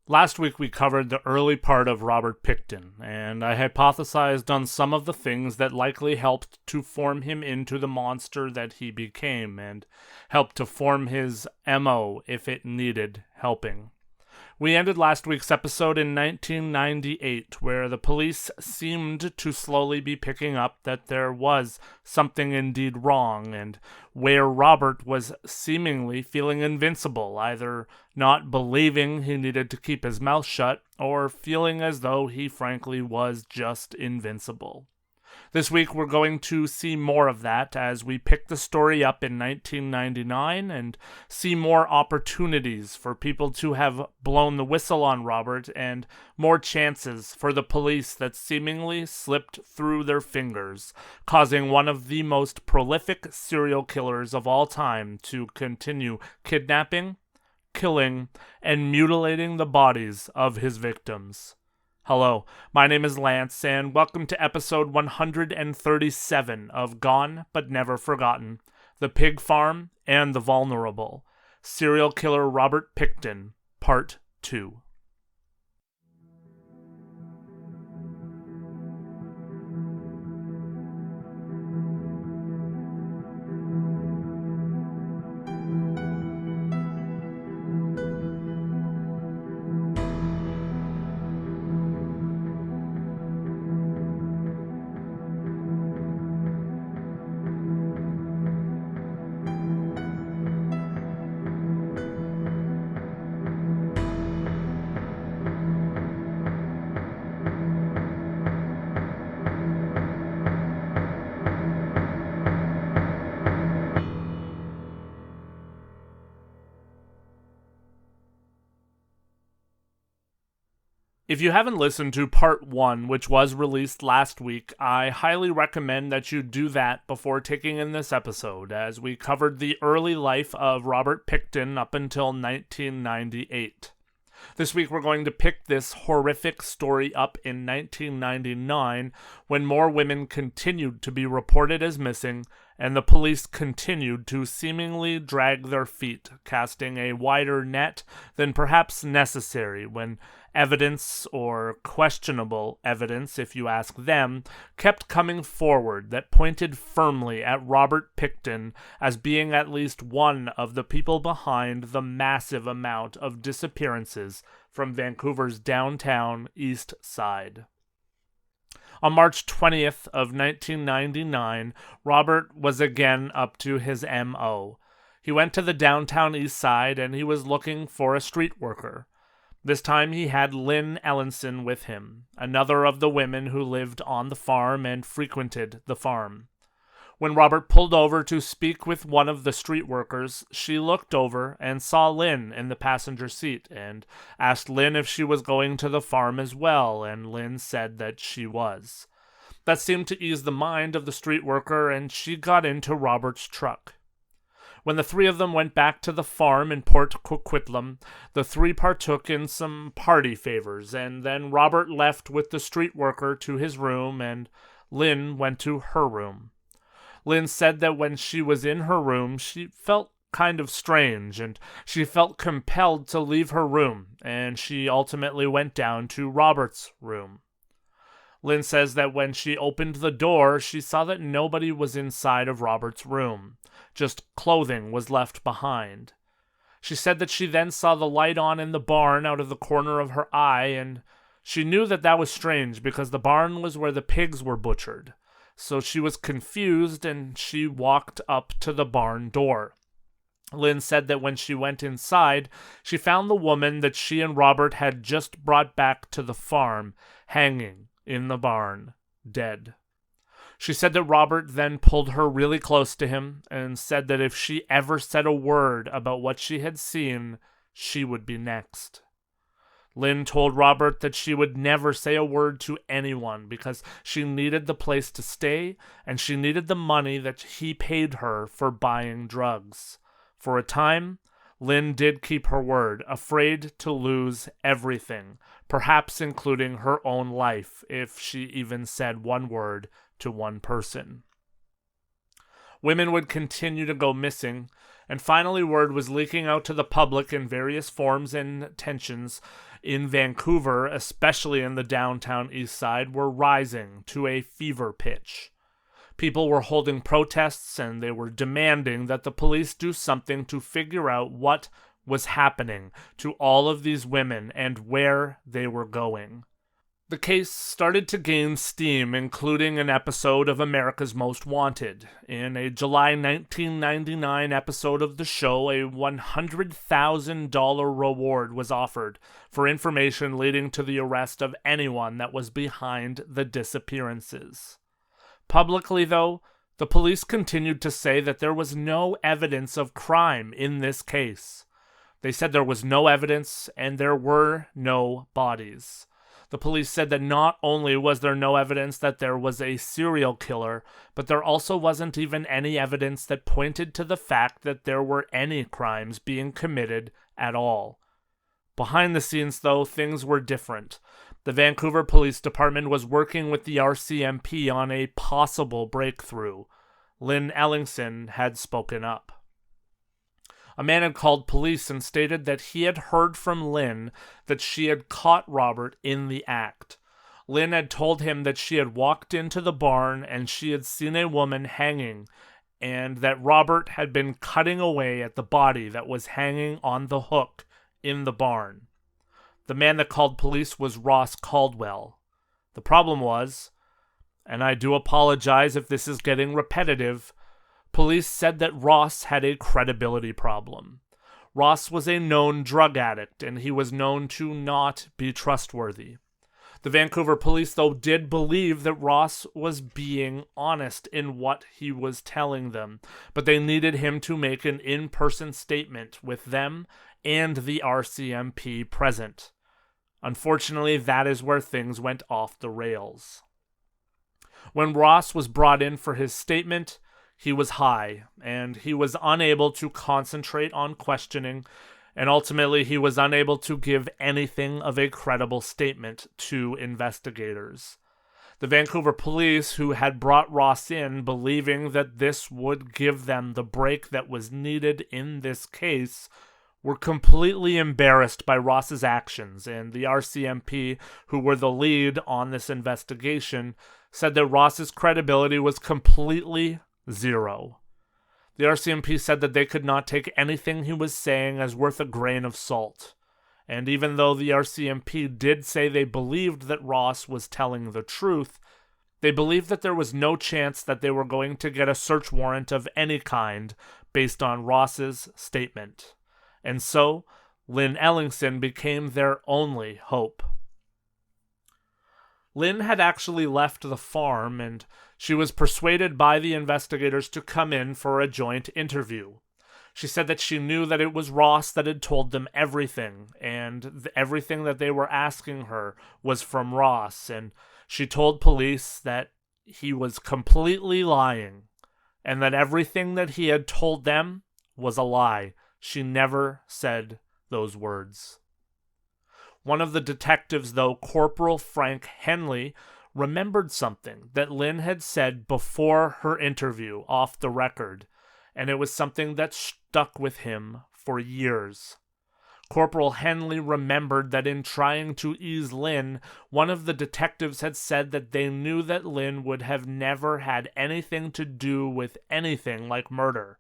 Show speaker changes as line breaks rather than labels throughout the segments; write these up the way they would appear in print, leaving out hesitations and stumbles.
Last week we covered the early part of Robert Pickton, and I hypothesized on some of the things that likely helped to form him into the monster that he became, and helped to form his MO if it needed helping. We ended last week's episode in 1998, where the police seemed to slowly be picking up that there was something indeed wrong, and where Robert was seemingly feeling invincible, either not believing he needed to keep his mouth shut, or feeling as though he frankly was just invincible. This week we're going to see more of that as we pick the story up in 1999 and see more opportunities for people to have blown the whistle on Robert and more chances for the police that seemingly slipped through their fingers, causing one of the most prolific serial killers of all time to continue kidnapping, killing, and mutilating the bodies of his victims. Hello, my name is Lance, and welcome to episode 137 of Gone But Never Forgotten, The Pig Farm and the Vulnerable, Serial Killer Robert Pickton, Part 2. If you haven't listened to Part 1, which was released last week, I highly recommend that you do that before taking in this episode, as we covered the early life of Robert Pickton up until 1998. This week we're going to pick this horrific story up in 1999, when more women continued to be reported as missing, and the police continued to seemingly drag their feet, casting a wider net than perhaps necessary when evidence, or questionable evidence if you ask them, kept coming forward that pointed firmly at Robert Pickton as being at least one of the people behind the massive amount of disappearances from Vancouver's downtown East Side. On March 20th of 1999, Robert was again up to his M.O. He went to the downtown East Side and he was looking for a street worker. This time he had Lynn Ellenson with him, another of the women who lived on the farm and frequented the farm. When Robert pulled over to speak with one of the street workers, she looked over and saw Lynn in the passenger seat and asked Lynn if she was going to the farm as well, and Lynn said that she was. That seemed to ease the mind of the street worker, and she got into Robert's truck. When the three of them went back to the farm in Port Coquitlam, the three partook in some party favors, and then Robert left with the street worker to his room, and Lynn went to her room. Lynn said that when she was in her room, she felt kind of strange, and she felt compelled to leave her room, and she ultimately went down to Robert's room. Lynn says that when she opened the door, she saw that nobody was inside of Robert's room. Just clothing was left behind. She said that she then saw the light on in the barn out of the corner of her eye, and she knew that that was strange because the barn was where the pigs were butchered. So she was confused and she walked up to the barn door. Lynn said that when she went inside, she found the woman that she and Robert had just brought back to the farm, hanging in the barn, dead. She said that Robert then pulled her really close to him and said that if she ever said a word about what she had seen, she would be next. Lynn told Robert that she would never say a word to anyone because she needed the place to stay and she needed the money that he paid her for buying drugs. For a time, Lynn did keep her word, afraid to lose everything, perhaps including her own life if she even said one word to one person. Women would continue to go missing, And finally, word was leaking out to the public in various forms, and tensions in Vancouver, especially in the downtown east side, were rising to a fever pitch. People were holding protests, and they were demanding that the police do something to figure out what was happening to all of these women and where they were going. The case started to gain steam, including an episode of America's Most Wanted. In a July 1999 episode of the show, a $100,000 reward was offered for information leading to the arrest of anyone that was behind the disappearances. Publicly, though, the police continued to say that there was no evidence of crime in this case. They said there was no evidence and there were no bodies. The police said that not only was there no evidence that there was a serial killer, but there also wasn't even any evidence that pointed to the fact that there were any crimes being committed at all. Behind the scenes, though, things were different. The Vancouver Police Department was working with the RCMP on a possible breakthrough. Lynn Ellingson had spoken up. A man had called police and stated that he had heard from Lynn that she had caught Robert in the act. Lynn had told him that she had walked into the barn and she had seen a woman hanging, and that Robert had been cutting away at the body that was hanging on the hook in the barn. The man that called police was Ross Caldwell. The problem was, and I do apologize if this is getting repetitive, police said that Ross had a credibility problem. Ross was a known drug addict, and he was known to not be trustworthy. The Vancouver police, though, did believe that Ross was being honest in what he was telling them, but they needed him to make an in-person statement with them and the RCMP present. Unfortunately, that is where things went off the rails. When Ross was brought in for his statement, he was high, and he was unable to concentrate on questioning, and ultimately he was unable to give anything of a credible statement to investigators. The Vancouver police, who had brought Ross in believing that this would give them the break that was needed in this case, were completely embarrassed by Ross's actions, and the RCMP, who were the lead on this investigation, said that Ross's credibility was completely zero. The RCMP said that they could not take anything he was saying as worth a grain of salt. And even though the RCMP did say they believed that Ross was telling the truth, they believed that there was no chance that they were going to get a search warrant of any kind based on Ross's statement. And so, Lynn Ellingson became their only hope. Lynn had actually left the farm, and she was persuaded by the investigators to come in for a joint interview. She said that she knew that it was Ross that had told them everything, and everything that they were asking her was from Ross, and she told police that he was completely lying, and that everything that he had told them was a lie. She never said those words. One of the detectives, though, Corporal Frank Henley, remembered something that Lynn had said before her interview off the record, and it was something that stuck with him for years. Corporal Henley remembered that in trying to ease Lynn, one of the detectives had said that they knew that Lynn would have never had anything to do with anything like murder.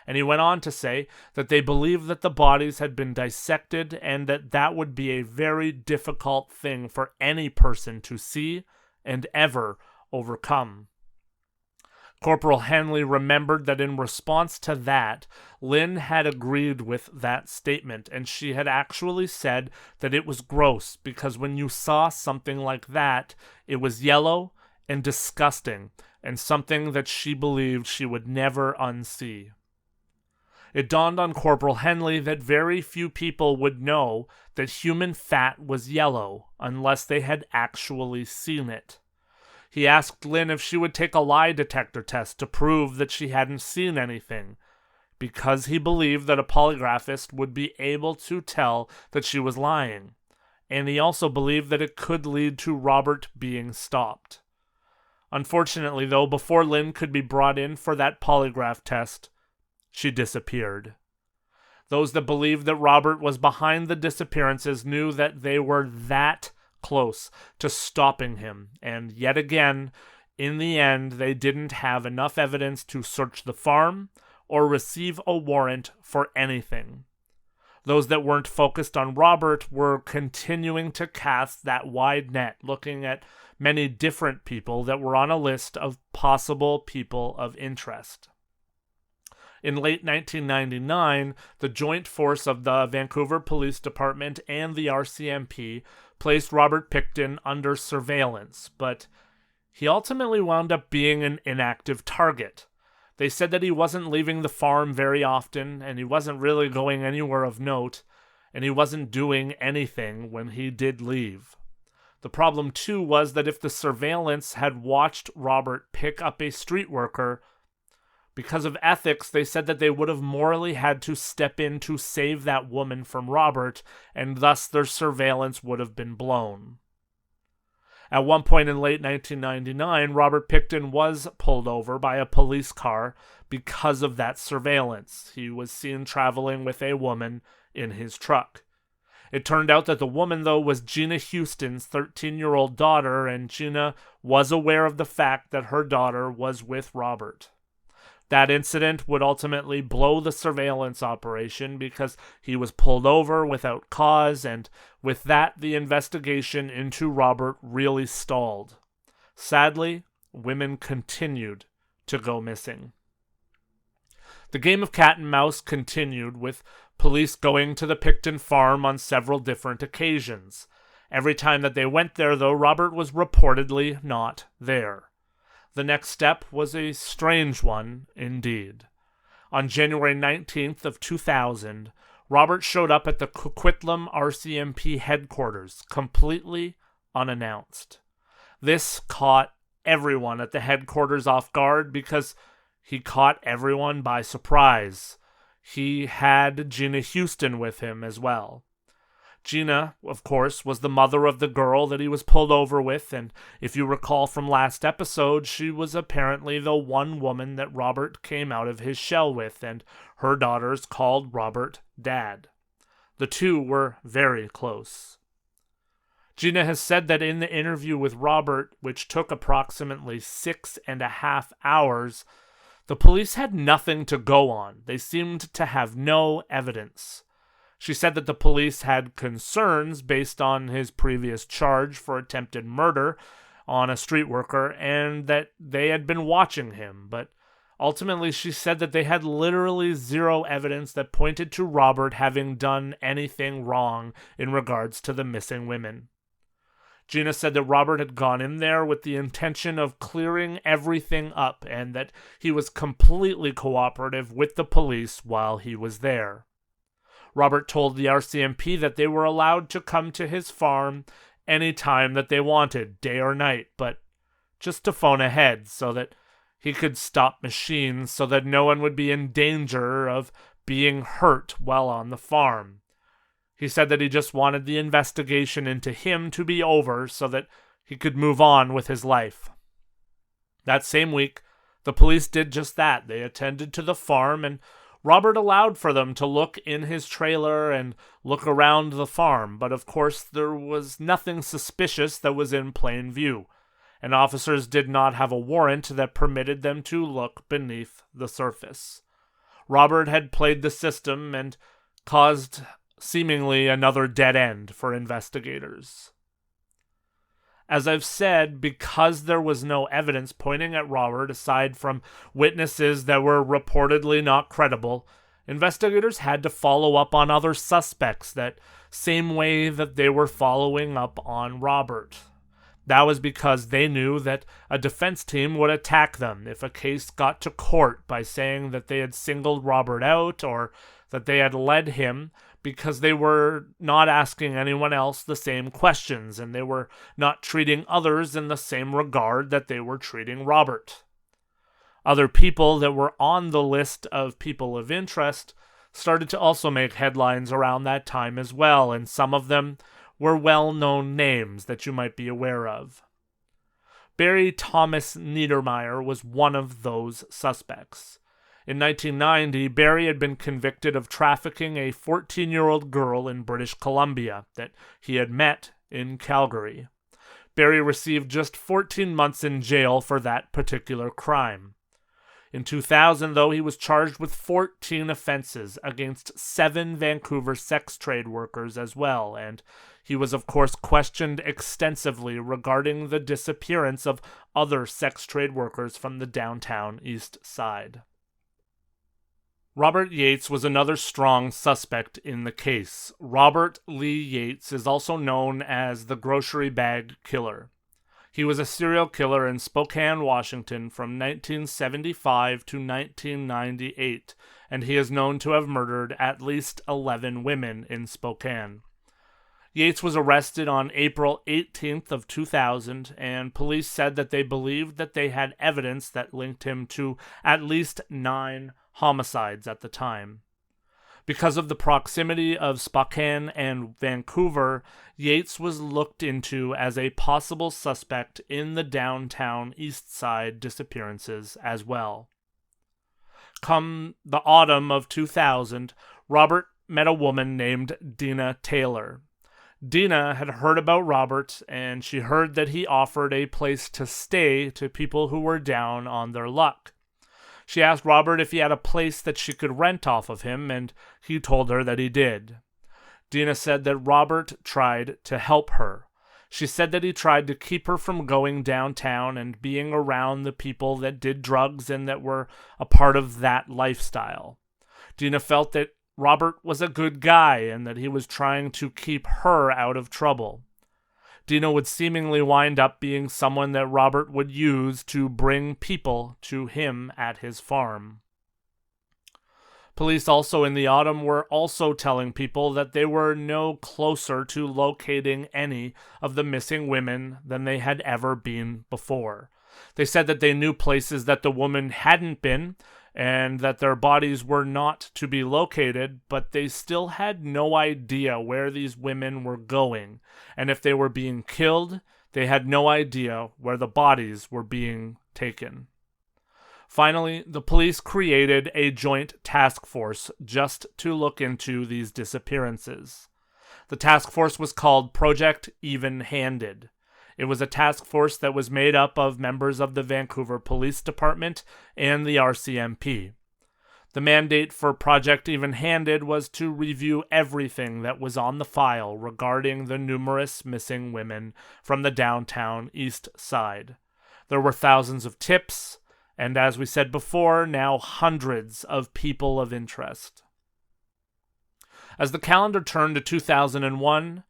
And he went on to say that they believed that the bodies had been dissected and that that would be a very difficult thing for any person to see and ever overcome. Corporal Henley remembered that in response to that, Lynn had agreed with that statement, and she had actually said that it was gross because when you saw something like that, it was yellow and disgusting and something that she believed she would never unsee. It dawned on Corporal Henley that very few people would know that human fat was yellow unless they had actually seen it. He asked Lynn if she would take a lie detector test to prove that she hadn't seen anything, because he believed that a polygraphist would be able to tell that she was lying, and he also believed that it could lead to Robert being stopped. Unfortunately, though, before Lynn could be brought in for that polygraph test, she disappeared. Those that believed that Robert was behind the disappearances knew that they were that close to stopping him, and yet again, in the end, they didn't have enough evidence to search the farm or receive a warrant for anything. Those that weren't focused on Robert were continuing to cast that wide net, looking at many different people that were on a list of possible people of interest. In late 1999, the joint force of the Vancouver Police Department and the RCMP placed Robert Pickton under surveillance, but he ultimately wound up being an inactive target. They said that he wasn't leaving the farm very often, and he wasn't really going anywhere of note, and he wasn't doing anything when he did leave. The problem, too, was that if the surveillance had watched Robert pick up a street worker, because of ethics, they said that they would have morally had to step in to save that woman from Robert, and thus their surveillance would have been blown. At one point in late 1999, Robert Pickton was pulled over by a police car because of that surveillance. He was seen traveling with a woman in his truck. It turned out that the woman, though, was Gina Houston's 13-year-old daughter, and Gina was aware of the fact that her daughter was with Robert. That incident would ultimately blow the surveillance operation because he was pulled over without cause, and with that, the investigation into Robert really stalled. Sadly, women continued to go missing. The game of cat and mouse continued, with police going to the Pickton farm on several different occasions. Every time that they went there, though, Robert was reportedly not there. The next step was a strange one indeed. On January 19th of 2000, Robert showed up at the Coquitlam RCMP headquarters, completely unannounced. This caught everyone at the headquarters off guard because he caught everyone by surprise. He had Gina Houston with him as well. Gina, of course, was the mother of the girl that he was pulled over with, and if you recall from last episode, she was apparently the one woman that Robert came out of his shell with, and her daughters called Robert Dad. The two were very close. Gina has said that in the interview with Robert, which took approximately 6.5 hours, the police had nothing to go on. They seemed to have no evidence. She said that the police had concerns based on his previous charge for attempted murder on a street worker and that they had been watching him, but ultimately she said that they had literally zero evidence that pointed to Robert having done anything wrong in regards to the missing women. Gina said that Robert had gone in there with the intention of clearing everything up and that he was completely cooperative with the police while he was there. Robert told the RCMP that they were allowed to come to his farm any time that they wanted, day or night, but just to phone ahead so that he could stop machines so that no one would be in danger of being hurt while on the farm. He said that he just wanted the investigation into him to be over so that he could move on with his life. That same week, the police did just that. They attended to the farm, and Robert allowed for them to look in his trailer and look around the farm, but of course there was nothing suspicious that was in plain view, and officers did not have a warrant that permitted them to look beneath the surface. Robert had played the system and caused seemingly another dead end for investigators. As I've said, because there was no evidence pointing at Robert aside from witnesses that were reportedly not credible, investigators had to follow up on other suspects that same way that they were following up on Robert. That was because they knew that a defense team would attack them if a case got to court by saying that they had singled Robert out or that they had led him because they were not asking anyone else the same questions and they were not treating others in the same regard that they were treating Robert. Other people that were on the list of people of interest started to also make headlines around that time as well, and some of them were well-known names that you might be aware of. Barry Thomas Niedermeyer was one of those suspects. In 1990, Barry had been convicted of trafficking a 14-year-old girl in British Columbia that he had met in Calgary. Barry received just 14 months in jail for that particular crime. In 2000, though, he was charged with 14 offenses against 7 Vancouver sex trade workers as well, and he was, of course, questioned extensively regarding the disappearance of other sex trade workers from the downtown East Side. Robert Yates was another strong suspect in the case. Robert Lee Yates is also known as the grocery bag killer. He was a serial killer in Spokane, Washington from 1975 to 1998, and he is known to have murdered at least 11 women in Spokane. Yates was arrested on April 18th of 2000, and police said that they believed that they had evidence that linked him to at least 9 homicides at the time. Because of the proximity of Spokane and Vancouver, Yates was looked into as a possible suspect in the downtown East Side disappearances as well. Come the autumn of 2000, Robert met a woman named Dina Taylor. Dina had heard about Robert, and she heard that he offered a place to stay to people who were down on their luck. She asked Robert if he had a place that she could rent off of him, and he told her that he did. Dina said that Robert tried to help her. She said that he tried to keep her from going downtown and being around the people that did drugs and that were a part of that lifestyle. Dina felt that Robert was a good guy and that he was trying to keep her out of trouble. Dina would seemingly wind up being someone that Robert would use to bring people to him at his farm. Police also in the autumn were also telling people that they were no closer to locating any of the missing women than they had ever been before. They said that they knew places that the woman hadn't been, and that their bodies were not to be located, but they still had no idea where these women were going, and if they were being killed, they had no idea where the bodies were being taken. Finally, the police created a joint task force just to look into these disappearances. The task force was called Project Even-Handed. It was a task force that was made up of members of the Vancouver Police Department and the RCMP. The mandate for Project Even-Handed was to review everything that was on the file regarding the numerous missing women from the downtown East Side. There were thousands of tips, and as we said before, now hundreds of people of interest. As the calendar turned to 2001,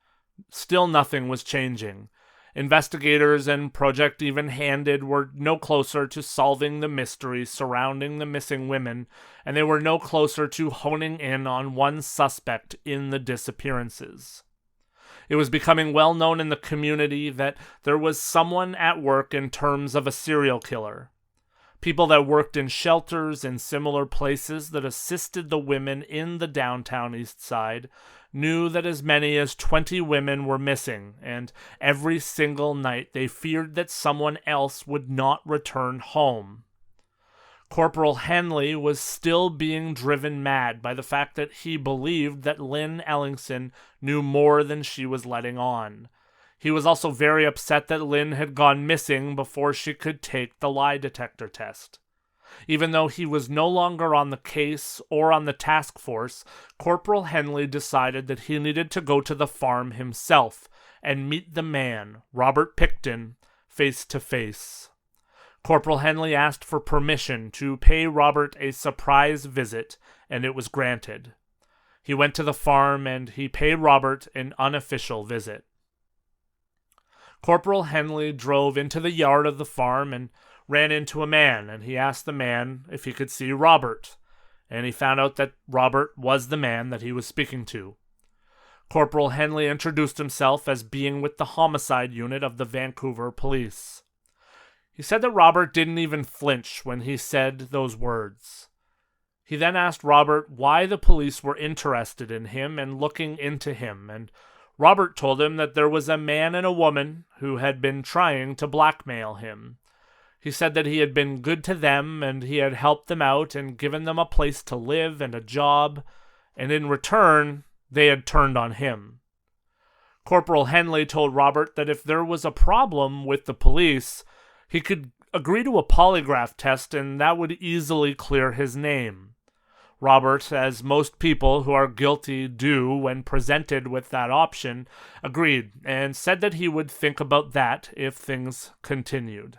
still nothing was changing. Investigators and Project Even-Handed were no closer to solving the mystery surrounding the missing women, and they were no closer to honing in on one suspect in the disappearances. It was becoming well known in the community that there was someone at work in terms of a serial killer. People that worked in shelters and similar places that assisted the women in the downtown East Side knew that as many as 20 women were missing, and every single night they feared that someone else would not return home. Corporal Henley was still being driven mad by the fact that he believed that Lynn Ellingson knew more than she was letting on. He was also very upset that Lynn had gone missing before she could take the lie detector test. Even though he was no longer on the case or on the task force, Corporal Henley decided that he needed to go to the farm himself and meet the man, Robert Pickton, face to face. Corporal Henley asked for permission to pay Robert a surprise visit, and it was granted. He went to the farm and he paid Robert an unofficial visit. Corporal Henley drove into the yard of the farm and ran into a man, and he asked the man if he could see Robert, and he found out that Robert was the man that he was speaking to. Corporal Henley introduced himself as being with the homicide unit of the Vancouver police. He said that Robert didn't even flinch when he said those words. He then asked Robert why the police were interested in him and looking into him, and Robert told him that there was a man and a woman who had been trying to blackmail him. He said that he had been good to them and he had helped them out and given them a place to live and a job, and in return, they had turned on him. Corporal Henley told Robert that if there was a problem with the police, he could agree to a polygraph test and that would easily clear his name. Robert, as most people who are guilty do when presented with that option, agreed and said that he would think about that if things continued.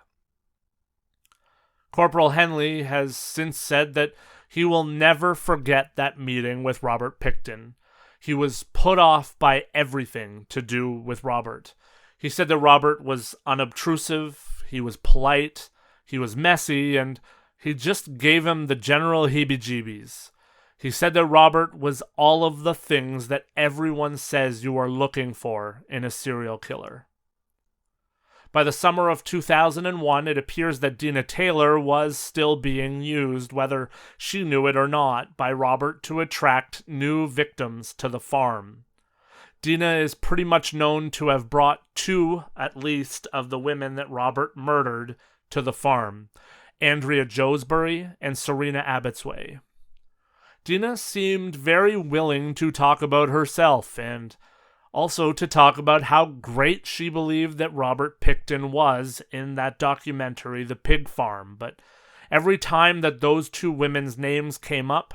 Corporal Henley has since said that he will never forget that meeting with Robert Pickton. He was put off by everything to do with Robert. He said that Robert was unobtrusive, he was polite, he was messy, and he just gave him the general heebie-jeebies. He said that Robert was all of the things that everyone says you are looking for in a serial killer. By the summer of 2001, it appears that Dina Taylor was still being used, whether she knew it or not, by Robert to attract new victims to the farm. Dina is pretty much known to have brought two, at least, of the women that Robert murdered to the farm, Andrea Joesbury and Serena Abbotsway. Dina seemed very willing to talk about herself and also to talk about how great she believed that Robert Pickton was in that documentary, The Pig Farm, but every time that those two women's names came up,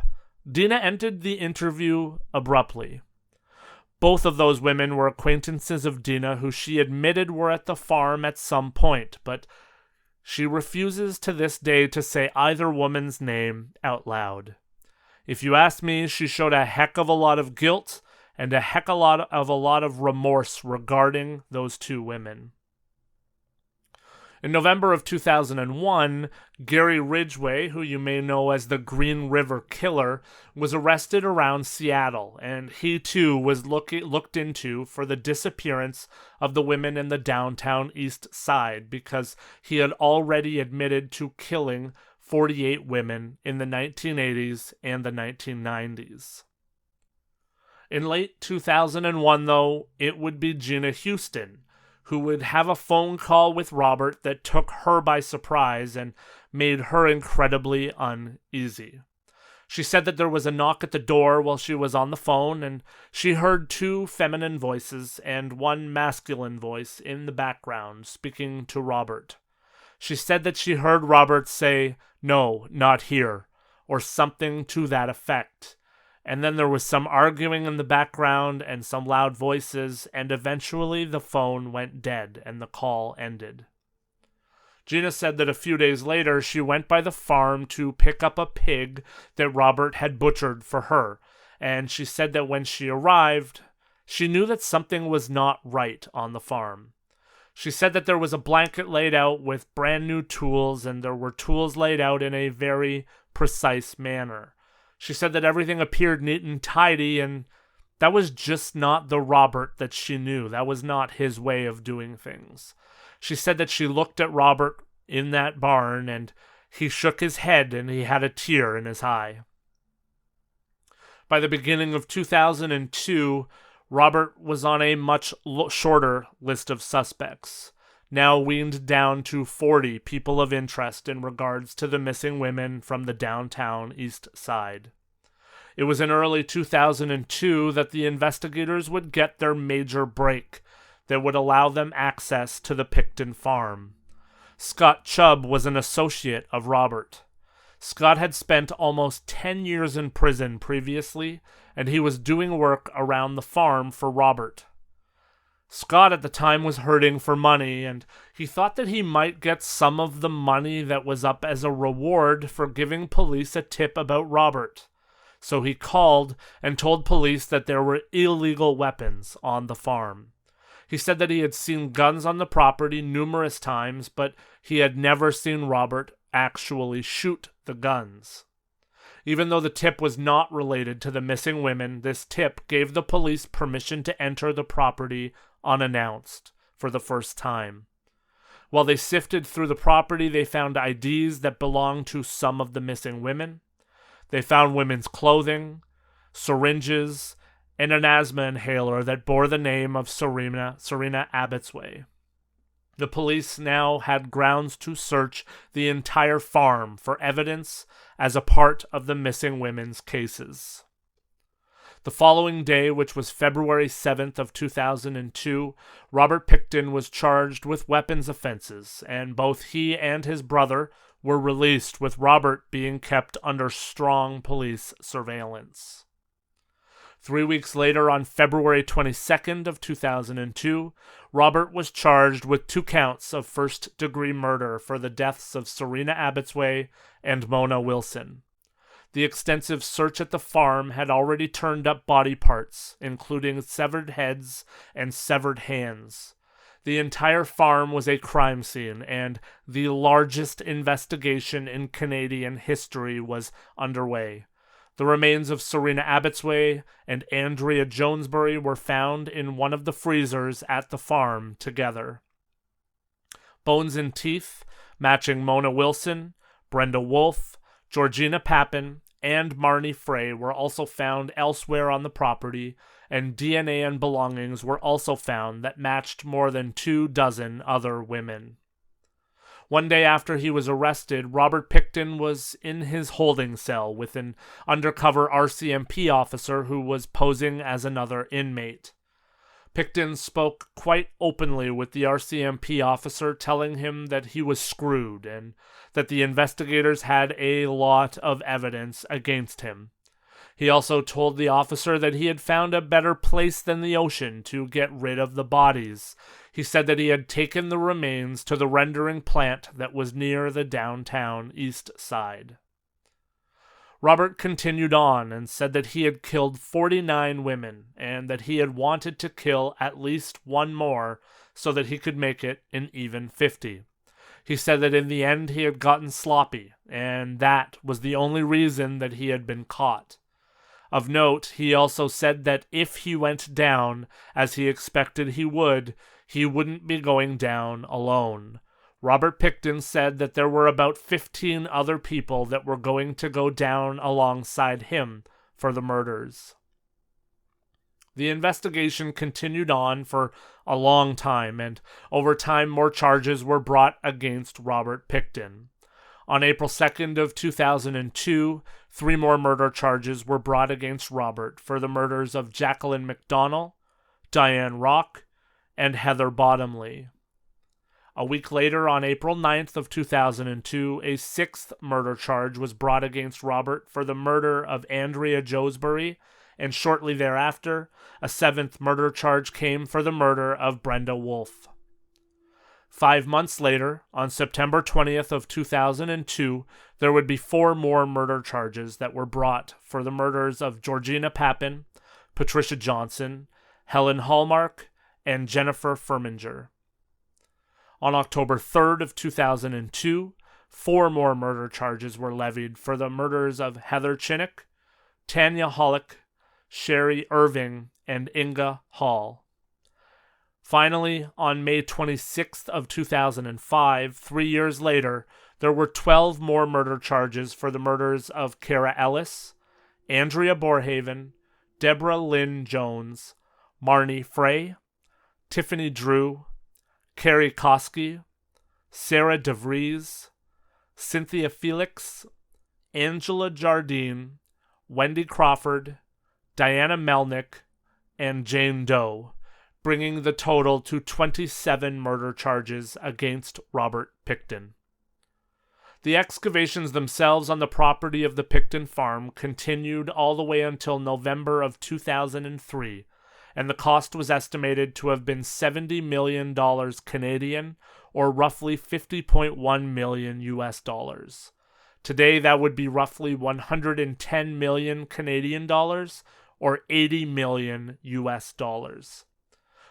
Dina ended the interview abruptly. Both of those women were acquaintances of Dina who she admitted were at the farm at some point, but she refuses to this day to say either woman's name out loud. If you ask me, she showed a heck of a lot of guilt and a heck of a lot of remorse regarding those two women. In November of 2001, Gary Ridgway, who you may know as the Green River Killer, was arrested around Seattle, and he too was looked into for the disappearance of the women in the downtown East Side because he had already admitted to killing 48 women in the 1980s and the 1990s. In late 2001, though, it would be Gina Houston, who would have a phone call with Robert that took her by surprise and made her incredibly uneasy. She said that there was a knock at the door while she was on the phone, and she heard two feminine voices and one masculine voice in the background speaking to Robert. She said that she heard Robert say, "No, not here," or something to that effect. And then there was some arguing in the background and some loud voices, and eventually the phone went dead and the call ended. Gina said that a few days later she went by the farm to pick up a pig that Robert had butchered for her, and she said that when she arrived, she knew that something was not right on the farm. She said that there was a blanket laid out with brand new tools, and there were tools laid out in a very precise manner. She said that everything appeared neat and tidy, and that was just not the Robert that she knew. That was not his way of doing things. She said that she looked at Robert in that barn, and he shook his head, and he had a tear in his eye. By the beginning of 2002, Robert was on a much shorter list of suspects, now weaned down to 40 people of interest in regards to the missing women from the downtown East Side. It was in early 2002 that the investigators would get their major break that would allow them access to the Pickton farm. Scott Chubb was an associate of Robert. Scott had spent almost 10 years in prison previously, and he was doing work around the farm for Robert. Scott at the time was hurting for money, and he thought that he might get some of the money that was up as a reward for giving police a tip about Robert. So he called and told police that there were illegal weapons on the farm. He said that he had seen guns on the property numerous times, but he had never seen Robert actually shoot the guns. Even though the tip was not related to the missing women, this tip gave the police permission to enter the property unannounced for the first time. While they sifted through the property, they found IDs that belonged to some of the missing women. They found women's clothing, syringes, and an asthma inhaler that bore the name of Serena Abbotsway. The police now had grounds to search the entire farm for evidence as a part of the missing women's cases. The following day, which was February 7th of 2002, Robert Pickton was charged with weapons offenses, and both he and his brother were released, with Robert being kept under strong police surveillance. 3 weeks later, on February 22nd of 2002, Robert was charged with 2 counts of first-degree murder for the deaths of Serena Abbotsway and Mona Wilson. The extensive search at the farm had already turned up body parts, including severed heads and severed hands. The entire farm was a crime scene, and the largest investigation in Canadian history was underway. The remains of Serena Abbotsway and Andrea Jonesbury were found in one of the freezers at the farm together. Bones and teeth matching Mona Wilson, Brenda Wolfe, Georgina Papin, and Marnie Frey were also found elsewhere on the property, and DNA and belongings were also found that matched more than 24 other women. One day after he was arrested, Robert Pickton was in his holding cell with an undercover RCMP officer who was posing as another inmate. Pickton spoke quite openly with the RCMP officer, telling him that he was screwed and that the investigators had a lot of evidence against him. He also told the officer that he had found a better place than the ocean to get rid of the bodies. He said that he had taken the remains to the rendering plant that was near the downtown east side. Robert continued on and said that he had killed 49 women and that he had wanted to kill at least one more so that he could make it an even 50. He said that in the end he had gotten sloppy, and that was the only reason that he had been caught. Of note, he also said that if he went down, as he expected he wouldn't be going down alone. Robert Pickton said that there were about 15 other people that were going to go down alongside him for the murders. The investigation continued on for a long time, and over time more charges were brought against Robert Pickton. On April 2nd of 2002, 3 more murder charges were brought against Robert for the murders of Jacqueline McDonnell, Diane Rock, and Heather Bottomley. A week later, on April 9th of 2002, a 6th murder charge was brought against Robert for the murder of Andrea Jonesbury, and shortly thereafter, a 7th murder charge came for the murder of Brenda Wolfe. 5 months later, on September 20th of 2002, there would be 4 more murder charges that were brought for the murders of Georgina Papin, Patricia Johnson, Helen Hallmark, and Jennifer Firminger. On October 3rd of 2002, 4 more murder charges were levied for the murders of Heather Chinnock, Tanya Hollick, Sherry Irving, and Inga Hall. Finally, on May 26th of 2005, 3 years later, there were 12 more murder charges for the murders of Kara Ellis, Andrea Borhaven, Deborah Lynn Jones, Marnie Frey, Tiffany Drew, Carrie Koski, Sarah DeVries, Cynthia Felix, Angela Jardine, Wendy Crawford, Diana Melnick, and Jane Doe, bringing the total to 27 murder charges against Robert Pickton. The excavations themselves on the property of the Pickton farm continued all the way until November of 2003, and the cost was estimated to have been $70 million Canadian, or roughly 50.1 million US dollars. Today that would be roughly 110 million Canadian dollars, or 80 million US dollars.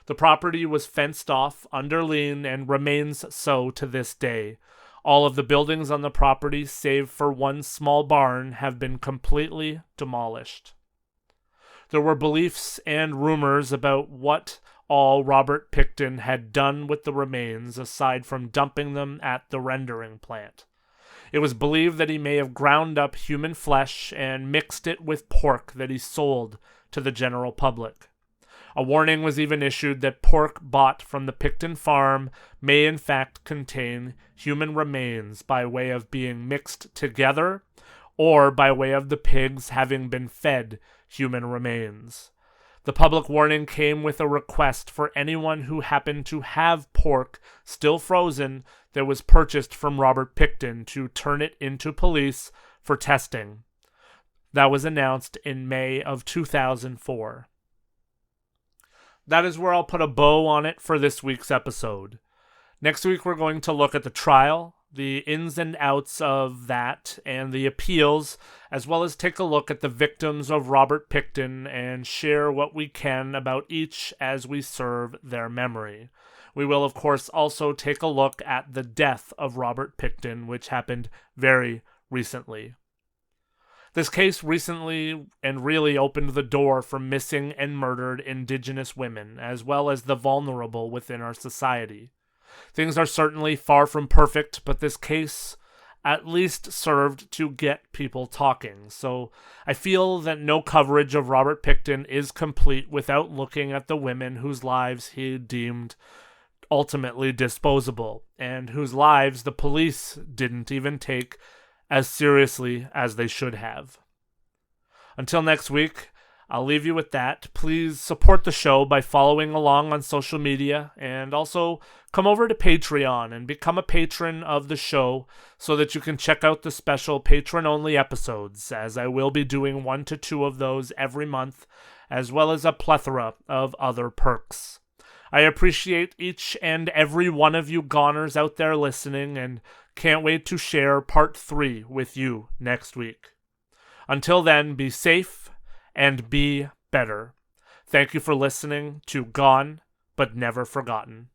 The property was fenced off under lien and remains so to this day. All of the buildings on the property, save for one small barn, have been completely demolished. There were beliefs and rumors about what all Robert Pickton had done with the remains aside from dumping them at the rendering plant. It was believed that he may have ground up human flesh and mixed it with pork that he sold to the general public. A warning was even issued that pork bought from the Pickton farm may in fact contain human remains by way of being mixed together or by way of the pigs having been fed human remains. The public warning came with a request for anyone who happened to have pork still frozen that was purchased from Robert Pickton to turn it into police for testing. That was announced in May of 2004. That is where I'll put a bow on it for this week's episode. Next week, we're going to look at the trial, the ins and outs of that, and the appeals, as well as take a look at the victims of Robert Pickton and share what we can about each as we serve their memory. We will, of course, also take a look at the death of Robert Pickton, which happened very recently. This case recently and really opened the door for missing and murdered Indigenous women, as well as the vulnerable within our society. Things are certainly far from perfect, but this case at least served to get people talking. So I feel that no coverage of Robert Pickton is complete without looking at the women whose lives he deemed ultimately disposable, and whose lives the police didn't even take as seriously as they should have. Until next week, I'll leave you with that. Please support the show by following along on social media, and also come over to Patreon and become a patron of the show so that you can check out the special patron-only episodes, as I will be doing 1 to 2 of those every month, as well as a plethora of other perks. I appreciate each and every one of you goners out there listening, and can't wait to share part 3 with you next week. Until then, be safe and be better. Thank you for listening to Gone But Never Forgotten.